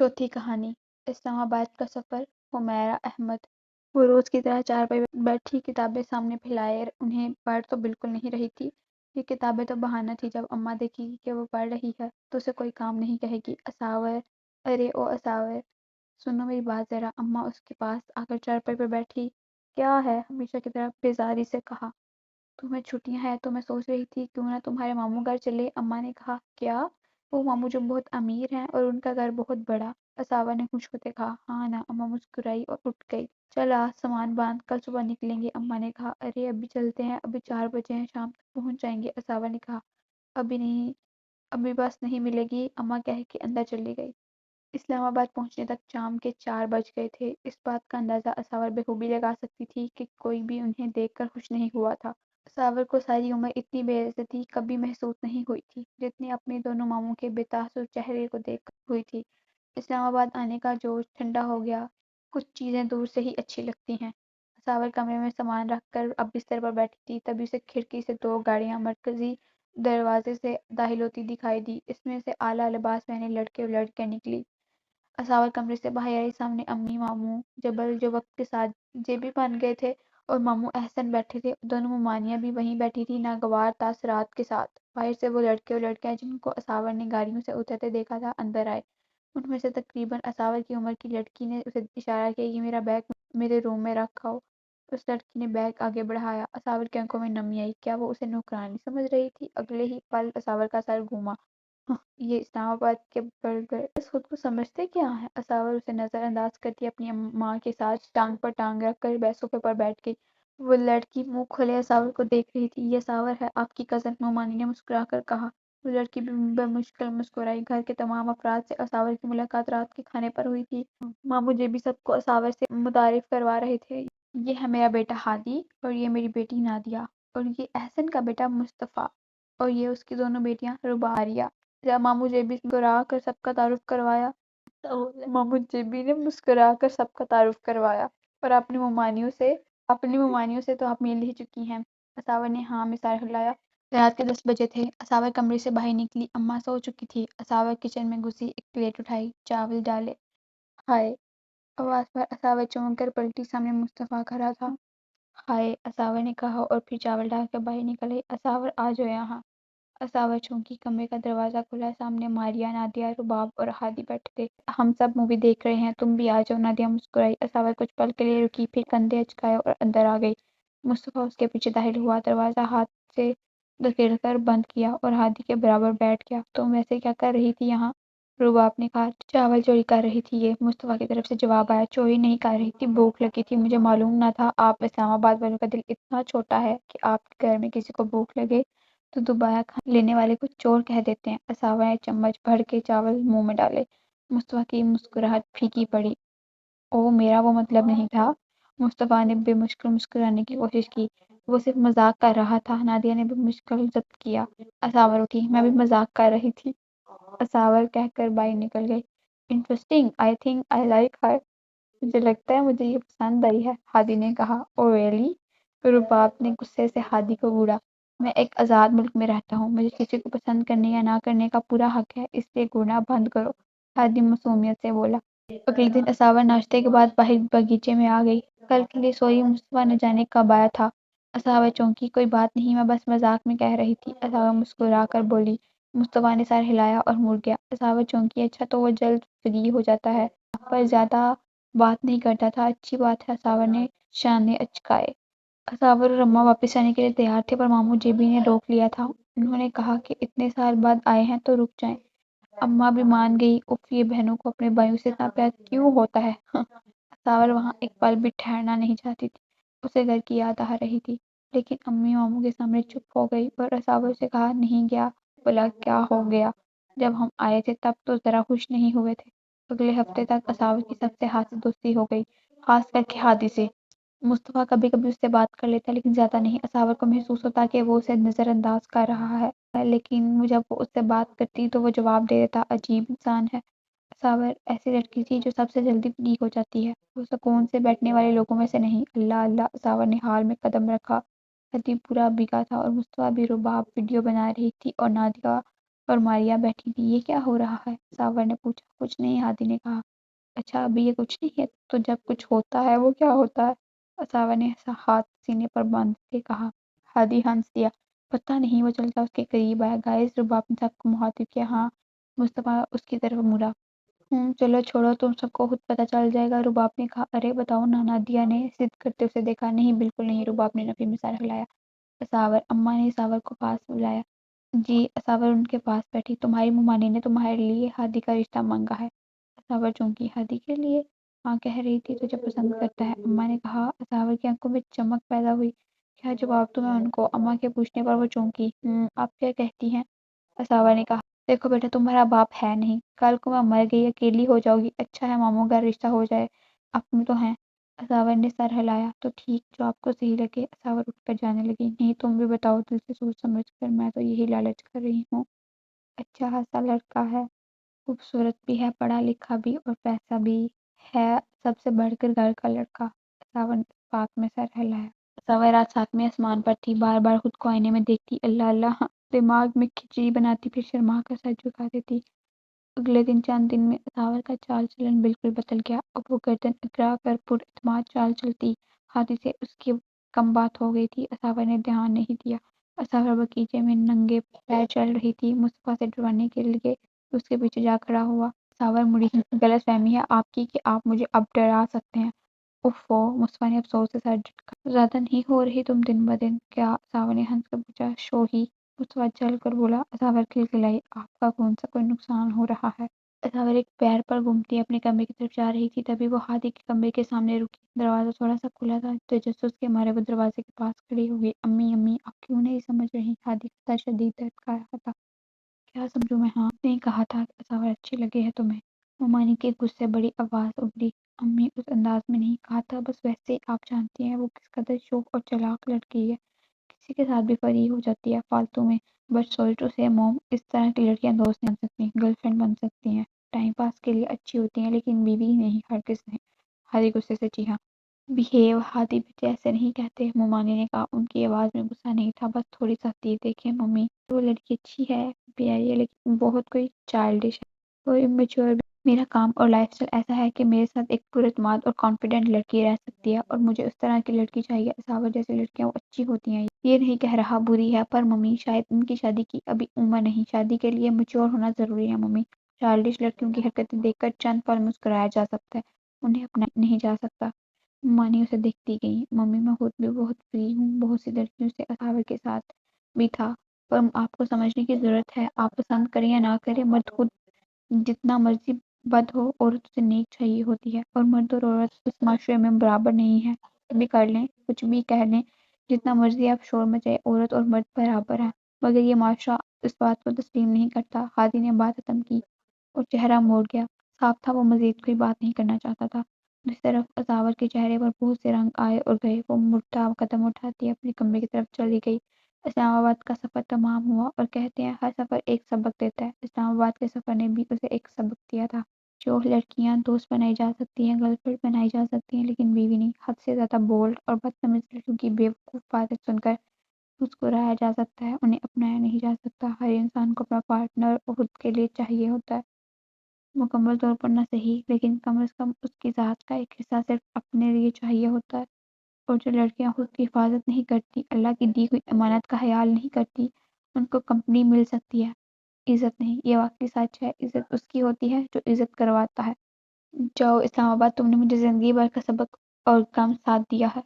چوتھی کہانی اسلام آباد کا سفر حمیرہ احمد۔ وہ روز کی طرح چارپائی پہ بیٹھی کتابیں سامنے پھیلائے انہیں پڑھ تو بالکل نہیں رہی تھی۔ یہ کتابیں تو بہانہ تھی، جب اماں دیکھے گی کہ وہ پڑھ رہی ہے تو اسے کوئی کام نہیں کہے گی۔ اساور، ارے او اساور، سنو میری بات ذرا۔ اماں اس کے پاس آ کر چارپائی پہ بیٹھی۔ کیا ہے؟ ہمیشہ کی طرح بیزاری سے کہا۔ تمہیں چھٹیاں ہیں تو میں سوچ رہی تھی کیوں نہ تمہارے ماموں گھر چلے۔ اماں نے کہا۔ کیا؟ وہ ماموں جو بہت امیر ہیں اور ان کا گھر بہت بڑا؟ اساور نے خوش ہوتے کہا۔ ہاں نا۔ اماں مسکرائی اور اٹھ گئی۔ چل آ، سامان باندھ، کل صبح نکلیں گے۔ اماں نے کہا۔ ارے ابھی چلتے ہیں، ابھی 4 بجے ہیں، شام تک پہنچ جائیں گے۔ اساور نے کہا۔ ابھی نہیں، ابھی بس نہیں ملے گی، اماں کہہ کے اندر چلی گئی۔ اسلام آباد پہنچنے تک شام کے 4 بج گئے تھے۔ اس بات کا اندازہ اساور بخوبی لگا سکتی تھی کہ کوئی بھی انہیں دیکھ کر خوش نہیں ہوا تھا۔ اساور کو ساری عمر اتنی بے عزتی کبھی محسوس نہیں ہوئی تھی جتنی اپنے دونوں ماموں کے بے تاثر چہرے کو دیکھ کر ہوئی تھی۔ اسلام آباد آنے کا جوش ٹھنڈا ہو گیا۔ کچھ چیزیں دور سے ہی اچھی لگتی ہیں۔ اساور کمرے میں سامان رکھ کر اب بستر پر بیٹھی تھی، تبھی اسے کھڑکی سے 2 گاڑیاں مرکزی دروازے سے داخل ہوتی دکھائی دی۔ اس میں سے اعلیٰ لباس پہنے لڑکے اور لڑکیاں نکلی۔ اساور کمرے سے باہر آئی۔ سامنے امی ماموں جبل جو وقت کے ساتھ جیبی بن گئے تھے اور ماموں احسن بیٹھے تھے۔ دونوں ممانیاں بھی وہیں بیٹھی تھیں، ناگوار تاثرات کے ساتھ۔ باہر سے وہ لڑکے اور لڑکیاں جن کو اساور نے گاڑیوں سے اترتے دیکھا تھا اندر آئے۔ ان میں سے تقریباً اساور کی عمر کی لڑکی نے اسے اشارہ کیا کہ میرا بیگ میرے روم میں رکھ آؤ۔ اس لڑکی نے بیگ آگے بڑھایا۔ اساور کی آنکھوں میں نمی آئی۔ کیا وہ اسے نوکرانی سمجھ رہی تھی؟ اگلے ہی پل اساور کا سر گھوما۔ یہ اسلام آباد کے برگر اس خود کو سمجھتے کیا ہیں؟ اساور اسے نظر انداز کرتی اپنی ماں کے ساتھ ٹانگ پر ٹانگ رکھ کر صوفے پر بیٹھ گئی۔ وہ لڑکی منہ کھولے اساور کو دیکھ رہی تھی۔ یہ اساور ہے، آپ کی کزن، مومانی نے مسکرا کر کہا۔ وہ لڑکی بھی بمشکل مسکرائی۔ گھر کے تمام افراد سے اساور کی ملاقات رات کے کھانے پر ہوئی تھی۔ ماموں جیبی سب کو اساور سے متعارف کروا رہے تھے۔ یہ ہے میرا بیٹا ہادی، اور یہ میری بیٹی نادیہ، اور یہ احسن کا بیٹا مصطفیٰ، اور یہ اس کی دونوں بیٹیاں ربا اور آریہ۔ جب ماموں جیبی مسکرا کر سب کا تعارف کروایا ماموں جیبی نے مسکرا کر سب کا تعارف کروایا اور اپنی ممانیوں سے تو آپ مل ہی چکی ہیں۔ اساور نے ہاں میں سر ہلایا۔ رات کے 10 بجے تھے۔ اساور کمرے سے باہر نکلی۔ اماں سو چکی تھی۔ اساور کچن میں گھسی، ایک پلیٹ اٹھائی، چاول ڈالے۔ ہائے! آواز پر اساور چونک کر پلٹی۔ سامنے مصطفیٰ کھڑا تھا۔ ہائے! اساور نے کہا اور پھر چاول ڈال کر باہر نکل آئی۔ اساور آ جاؤ یہاں۔ اساور چونکی۔ کمرے کا دروازہ کھلا۔ سامنے ماریہ، نادیہ، رباب اور ہادی بیٹھے تھے۔ ہم سب مووی دیکھ رہے ہیں، تم بھی آ جاؤ۔ نادیہ مسکرائی۔ اساور کچھ پل کے لیے رکی، پھر کندھے اچکائے اور اندر آ گئی۔ مصطفیٰ اس کے پیچھے داخل ہوا، دروازہ ہاتھ سے دھکیل کر بند کیا اور ہادی کے برابر بیٹھ گیا۔ تم ویسے کیا کر رہی تھی یہاں؟ رباب نے کہا۔ چاول چوری کر رہی تھی یہ، مصطفیٰ کی طرف سے جواب آیا۔ چوری نہیں کر رہی تھی، بھوک لگی تھی، مجھے معلوم نہ تھا۔ آپ اسلام آباد والوں کا دل اتنا چھوٹا ہے کہ آپ کے گھر میں کسی کو بھوک لگے تو دوبارہ کھانے لینے والے کو چور کہہ دیتے ہیں۔ اساور نے چمچ بھر کے چاول منہ میں ڈالے۔ مصطفیٰ کی مسکراہٹ پھیکی پڑی۔ او، میرا وہ مطلب نہیں تھا۔ مصطفیٰ نے بے مشکل مسکرانے کی کوشش کی۔ وہ صرف مذاق کر رہا تھا۔ نادیہ نے بے مشکل ضبط کیا۔ اساور اٹھی۔ میں بھی مذاق کر رہی تھی، اساور کہہ کر باہر نکل گئی۔ Interesting, I think I like her. مجھے لگتا ہے مجھے یہ پسند آئی ہے، ہادی نے کہا۔ او ریئلی؟ رباب نے غصے سے ہادی کو گھوڑا۔ میں ایک آزاد ملک میں رہتا ہوں، مجھے کسی کو پسند کرنے یا نہ کرنے کا پورا حق ہے، اس لیے گھورنا بند کرو، ہادی معصومیت سے بولا۔ اگلے دن اساور ناشتے کے بعد باہر باغیچے میں آ گئی۔ کل کے لیے سوئی مصطفیٰ نہ جانے کب آیا تھا۔ اساور چونکی۔ کوئی بات نہیں، میں بس مذاق میں کہہ رہی تھی، اساور مسکرا کر بولی۔ مصطفیٰ نے سر ہلایا اور مڑ گیا۔ اساور چونکی۔ اچھا تو وہ جلد فری ہو جاتا ہے، پر زیادہ بات نہیں کرتا تھا، اچھی بات ہے۔ اساور نے شانے اچکائے۔ اساور اور اماں واپس جانے کے لیے تیار تھے، پر ماموں جیبی نے روک لیا تھا۔ انہوں نے کہا کہ اتنے سال بعد آئے ہیں تو رک جائیں۔ اماں بھی مان گئی۔ اف، یہ بہنوں کو اپنے بھائیوں سے اتنا پیار کیوں ہوتا ہے؟ اساور وہاں ایک پل بھی ٹھہرنا نہیں چاہتی تھی، اسے گھر کی یاد آ رہی تھی، لیکن امی ماموں کے سامنے چپ ہو گئی اور اساور سے کہا نہیں گیا۔ بولا کیا ہو گیا؟ جب ہم آئے تھے تب تو ذرا خوش نہیں ہوئے تھے۔ اگلے ہفتے تک اساور کی سب سے ہاتھ سے دوستی ہو گئی، خاص کر کے ہادی سے۔ مصطفیٰ کبھی کبھی اس سے بات کر لیتا لیکن زیادہ نہیں۔ اساور کو محسوس ہوتا کہ وہ اسے نظر انداز کر رہا ہے، لیکن جب وہ اس سے بات کرتی تو وہ جواب دے دیتا۔ عجیب انسان ہے اساور، ایسی لڑکی تھی جو سب سے جلدی فری ہو جاتی ہے، وہ سکون سے بیٹھنے والے لوگوں میں سے نہیں۔ اللہ اللہ، اساور نے حال میں قدم رکھا۔ ہادی پورا بھیگا تھا اور مصطفیٰ بھی۔ رباب ویڈیو بنا رہی تھی اور نادیہ اور ماریا بیٹھی تھی۔ یہ کیا ہو رہا ہے؟ ساور نے پوچھا۔ کچھ نہیں، ہادی نے کہا۔ اچھا ابھی یہ کچھ نہیں ہے تو جب کچھ ہوتا ہے وہ کیا ہوتا ہے؟ ساور نے ہاتھ سینے پر باندھ کے کہا۔ ہادی ہنس دیا۔ پتہ نہیں، وہ چلتا اس کے قریب آیا۔ گائز، رباب نے سب کو مخاطب کیا۔ ہاں، مصطفیٰ اس کی طرف مڑا۔ چلو چھوڑو، تم سب کو خود پتہ چل جائے گا، رباب نے کہا۔ ارے بتاؤ نا، نادیہ نے ضد کرتے اسے دیکھا۔ نہیں بالکل نہیں، رباب نے نفی میں سر ہلایا۔ اساور، اماں نے اساور کو پاس بلایا۔ جی، اساور ان کے پاس بیٹھی۔ تمہاری ممانی نے تمہارے لیے ہادی کا رشتہ مانگا ہے۔ اساور چونکی۔ ہادی کے لیے؟ ماں کہہ رہی تھی تجھے پسند کرتا ہے، اماں نے کہا۔ اساور کی آنکھوں میں چمک پیدا ہوئی۔ کیا جواب دوں میں ان کو؟ اماں کے پوچھنے پر وہ چونکی۔ آپ کیا کہتی ہیں؟ اساور نے کہا۔ دیکھو بیٹا، تمہارا باپ ہے نہیں، کل کو میں مر گئی اکیلی ہو جاؤ گی، اچھا ہے ماموں کا رشتہ ہو جائے، اپنے تو ہیں۔ اساور نے سر ہلایا۔ تو ٹھیک، جو آپ کو صحیح لگے۔ اساور اٹھ کر جانے لگی۔ نہیں تم بھی بتاؤ، دل سے سوچ سمجھ کر، میں تو یہی لالچ کر رہی ہوں۔ اچھا خاصا لڑکا ہے، خوبصورت بھی ہے، پڑھا لکھا بھی، اور پیسہ بھی ہے، سب سے بڑھ کر گھر کا لڑکا۔ اساور نے اس بات میں سر ہلایا۔ اساور رات ساتویں آسمان پر تھی، بار بار خود کو آئینے میں دیکھتی، اللہ اللہ، دماغ میں کھچڑی بناتی، پھر شرما کر سر جھکا دیتی۔ اگلے دن چند دن میں اساور کا چال چلن بالکل بدل گیا۔ اب وہ گردن اگرا کر پر اعتماد چال چلتی۔ ہادی سے اس کی کم بات ہو گئی تھی، اساور نے دھیان نہیں دیا۔ اساور باغیچے میں ننگے پیر چل رہی تھی، مصطفیٰ سے ڈروانے کے لیے اس کے پیچھے جا کھڑا ہوا۔ اساور مڑی۔ غلط فہمی ہے آپ کی کہ آپ مجھے اب ڈرا سکتے ہیں۔ اوفو، مصطفیٰ نے افسوس سے سر جھٹکا۔ زیادہ نہیں ہو رہی تم دن بدن؟ کیا؟ اساور نے ہنس کر پوچھا۔ شو ہی، مصطفیٰ چل کر بولا۔ اساور کھلکھلائی۔ آپ کا کون سا کوئی نقصان ہو رہا ہے؟ اساور ایک پیر پر گھومتی اپنے کمرے کی طرف جا رہی تھی، تبھی وہ ہادی کے کمرے کے سامنے رکی۔ دروازہ تھوڑا سا کھلا تھا، تجسس کے مارے وہ دروازے کے پاس کھڑی ہو گئی۔ امی امی، آپ کیوں نہیں سمجھ رہی؟ ہادی کا سر شدید درد کر رہا تھا۔ کیا سمجھوں میں؟ ہاں، آپ نے کہا تھا کہ اساور اچھی لگے ہے تمہیں۔ ممانی کی غصے بڑی آواز ابھری۔ امی، اس انداز میں نہیں کہا تھا، بس ویسے آپ جانتی ہیں وہ کس قدر شوخ اور چالاک لڑکی ہے، کسی کے ساتھ بھی فری ہو جاتی ہے فالتو میں۔ بٹ سوری ٹو سے موم، اس طرح کی لڑکیاں دوست نہیں بن سکتی، گرل فرینڈ بن سکتی ہیں، ٹائم پاس کے لیے اچھی ہوتی ہیں، لیکن بیوی نہیں، ہرگز نہیں۔ ہادی غصے سے چیخا۔ بہیو، ہادی بیٹے ایسے نہیں کہتے، ممانی نے کہا۔ ان کی آواز میں غصہ نہیں تھا، بس تھوڑی سختی۔ دیکھیں ممی، وہ لڑکی اچھی ہے، پیاری ہے، لیکن بہت کوئی چائلڈش ہے، کوئی میچور بھی۔ میرا کام اور لائف اسٹائل ایسا ہے کہ میرے ساتھ ایک پر اعتماد اور کانفیڈنٹ لڑکی رہ سکتی ہے، اور مجھے اس طرح کی لڑکی چاہیے۔ اساور جیسی لڑکیاں وہ اچھی ہوتی ہیں، یہ نہیں کہہ رہا بری ہے، پر ممی شاید ان کی شادی کی ابھی عمر نہیں، شادی کے لیے میچور ہونا ضروری ہے ممی۔ چائلڈش لڑکیوں کی حرکتیں دیکھ کر چند پل مسکرایا جا سکتا ہے، انہیں اپنایا نہیں جا سکتا۔ مانی اسے دیکھتی گئی۔ ممی، میں خود بھی بہت فری ہوں، بہت سی لڑکیوں سے اساور کے ساتھ بھی تھا، پر آپ کو سمجھنے کی ضرورت ہے، آپ پسند کریں یا نہ کریں، مرد خود جتنا مرضی بد ہو، عورت اسے نیک چاہیے ہوتی ہے، اور مرد اور عورت اس معاشرے میں برابر نہیں ہے، کچھ بھی کر لیں، کچھ بھی کہہ لیں، جتنا مرضی آپ شور مچائیں، عورت اور مرد برابر ہیں، مگر یہ معاشرہ اس بات کو تسلیم نہیں کرتا۔ ہادی نے بات ختم کی اور چہرہ موڑ گیا، صاف تھا وہ مزید کوئی بات نہیں کرنا چاہتا تھا۔ دوسری طرف اساور کے چہرے پر بہت سے رنگ آئے اور گئے، وہ مڑتا قدم اٹھاتی اپنے کمرے کی طرف چلی گئی۔ اسلام آباد کا سفر تمام ہوا، اور کہتے ہیں ہر سفر ایک سبق دیتا ہے، اسلام آباد کے سفر نے بھی اسے ایک سبق دیا تھا۔ جو لڑکیاں دوست بنائی جا سکتی ہیں، گرل فرینڈ بنائی جا سکتی ہیں، لیکن بیوی نہیں۔ حد سے زیادہ بولڈ اور بدتمیز لڑکیوں کی بے وقوف باتیں سن کر مسکرایا جا سکتا ہے، انہیں اپنایا نہیں جا سکتا۔ ہر انسان کو اپنا پارٹنر خود کے لیے چاہیے ہوتا ہے، مکمل طور پر نہ صحیح، لیکن کم از کم اس کی ذات کا ایک حصہ صرف اپنے لیے چاہیے ہوتا ہے۔ اور جو لڑکیاں خود کی حفاظت نہیں کرتی، اللہ کی دی ہوئی امانت کا خیال نہیں کرتی، ان کو کمپنی مل سکتی ہے، عزت نہیں۔ یہ واقعی سچ ہے، عزت اس کی ہوتی ہے جو عزت کرواتا ہے۔ جاؤ اسلام آباد، تم نے مجھے زندگی بھر کا سبق اور کم ساتھ دیا ہے۔